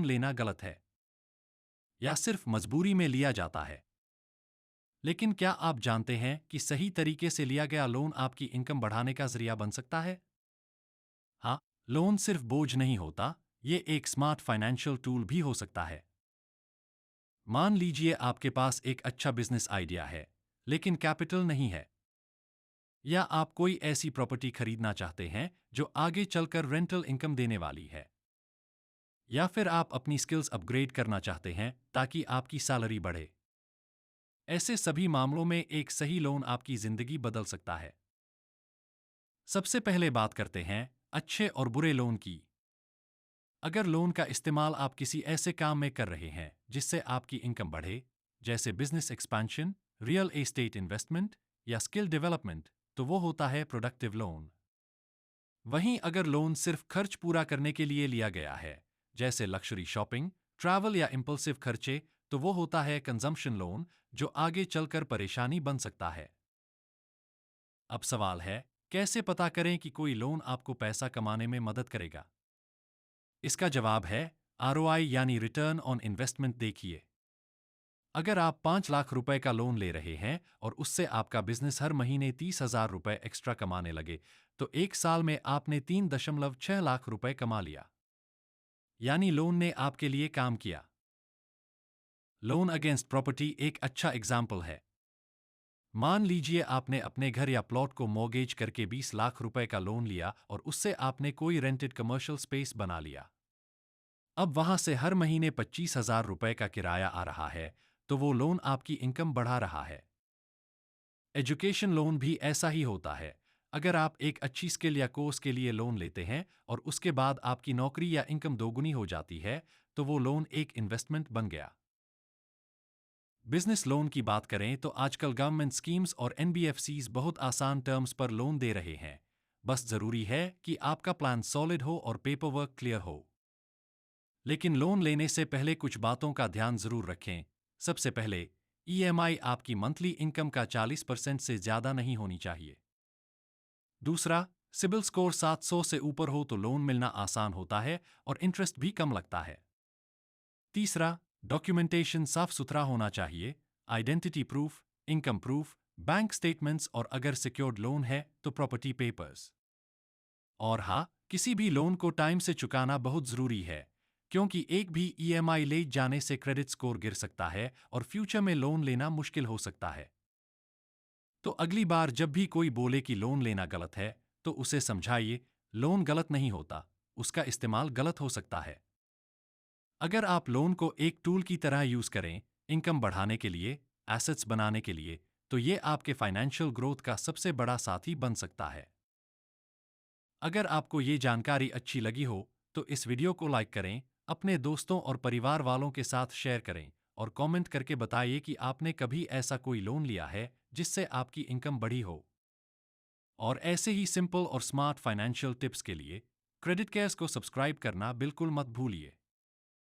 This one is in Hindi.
लोन लेना गलत है या सिर्फ मजबूरी में लिया जाता है। लेकिन क्या आप जानते हैं कि सही तरीके से लिया गया लोन आपकी इनकम बढ़ाने का जरिया बन सकता है? हाँ, लोन सिर्फ बोझ नहीं होता, ये एक स्मार्ट फाइनेंशियल टूल भी हो सकता है। मान लीजिए आपके पास एक अच्छा बिजनेस आइडिया है, लेकिन कैपिटल नहीं है। या आप कोई ऐसी प्रॉपर्टी खरीदना चाहते हैं जो आगे चलकर रेंटल इनकम देने वाली है। या फिर आप अपनी स्किल्स अपग्रेड करना चाहते हैं ताकि आपकी सैलरी बढ़े। ऐसे सभी मामलों में एक सही लोन आपकी जिंदगी बदल सकता है। सबसे पहले बात करते हैं अच्छे और बुरे लोन की। अगर लोन का इस्तेमाल आप किसी ऐसे काम में कर रहे हैं जिससे आपकी इनकम बढ़े, जैसे business expansion, real estate investment या स्किल डेवलपमेंट, तो वो होता है प्रोडक्टिव लोन। वहीं अगर लोन सिर्फ खर्च पूरा करने के लिए लिया गया है, जैसे लग्जरी शॉपिंग, ट्रैवल या इंपल्सिव खर्चे, तो वो होता है कंजम्पशन लोन, जो आगे चलकर परेशानी बन सकता है। अब सवाल है, कैसे पता करें कि कोई लोन आपको पैसा कमाने में मदद करेगा? इसका जवाब है आरओआई यानी रिटर्न ऑन इन्वेस्टमेंट। देखिए, अगर आप 5 लाख रुपए का लोन ले रहे हैं और उससे आपका बिजनेस हर महीने 30,000 रुपए एक्स्ट्रा कमाने लगे, तो 1 साल में आपने 3.6 लाख रुपए कमा लिया। यानी लोन ने आपके लिए काम किया। लोन अगेंस्ट प्रॉपर्टी एक अच्छा एग्जाम्पल है। मान लीजिए आपने अपने घर या प्लॉट को मॉर्गेज करके 20 लाख रुपए का लोन लिया और उससे आपने कोई रेंटेड कमर्शियल स्पेस बना लिया। अब वहां से हर महीने 25,000 रुपए का किराया आ रहा है, तो वो लोन आपकी इनकम बढ़ा रहा है। एजुकेशन लोन भी ऐसा ही होता है। अगर आप एक अच्छी स्किल या कोर्स के लिए लोन लेते हैं और उसके बाद आपकी नौकरी या इनकम दोगुनी हो जाती है, तो वो लोन एक इन्वेस्टमेंट बन गया। बिजनेस लोन की बात करें तो आजकल गवर्नमेंट स्कीम्स और एनबीएफसीज बहुत आसान टर्म्स पर लोन दे रहे हैं। बस जरूरी है कि आपका प्लान सॉलिड हो और पेपरवर्क क्लियर हो। लेकिन लोन लेने से पहले कुछ बातों का ध्यान जरूर रखें। सबसे पहले, ईएमआई आपकी मंथली इनकम का 40% से ज्यादा नहीं होनी चाहिए। दूसरा, सिबिल स्कोर 700 से ऊपर हो तो लोन मिलना आसान होता है और इंटरेस्ट भी कम लगता है। तीसरा, डॉक्यूमेंटेशन साफ सुथरा होना चाहिए। Identity proof, income proof, bank statements और अगर सिक्योर्ड लोन है तो प्रॉपर्टी पेपर्स। और हाँ, किसी भी लोन को टाइम से चुकाना बहुत जरूरी है, क्योंकि एक भी ईएमआई लेट जाने से क्रेडिट स्कोर गिर सकता है और फ्यूचर में लोन लेना मुश्किल हो सकता है। तो अगली बार जब भी कोई बोले कि लोन लेना गलत है, तो उसे समझाइए, लोन गलत नहीं होता, उसका इस्तेमाल गलत हो सकता है। अगर आप लोन को एक टूल की तरह यूज करें, इनकम बढ़ाने के लिए, एसेट्स बनाने के लिए, तो ये आपके फाइनेंशियल ग्रोथ का सबसे बड़ा साथी बन सकता है। अगर आपको ये जानकारी अच्छी लगी हो, तो इस वीडियो को लाइक करें, अपने दोस्तों और परिवार वालों के साथ शेयर करें और कमेंट करके बताइए कि आपने कभी ऐसा कोई लोन लिया है जिससे आपकी इनकम बढ़ी हो। और ऐसे ही सिंपल और स्मार्ट फाइनेंशियल टिप्स के लिए क्रेडिट केयर्स को सब्सक्राइब करना बिल्कुल मत भूलिए।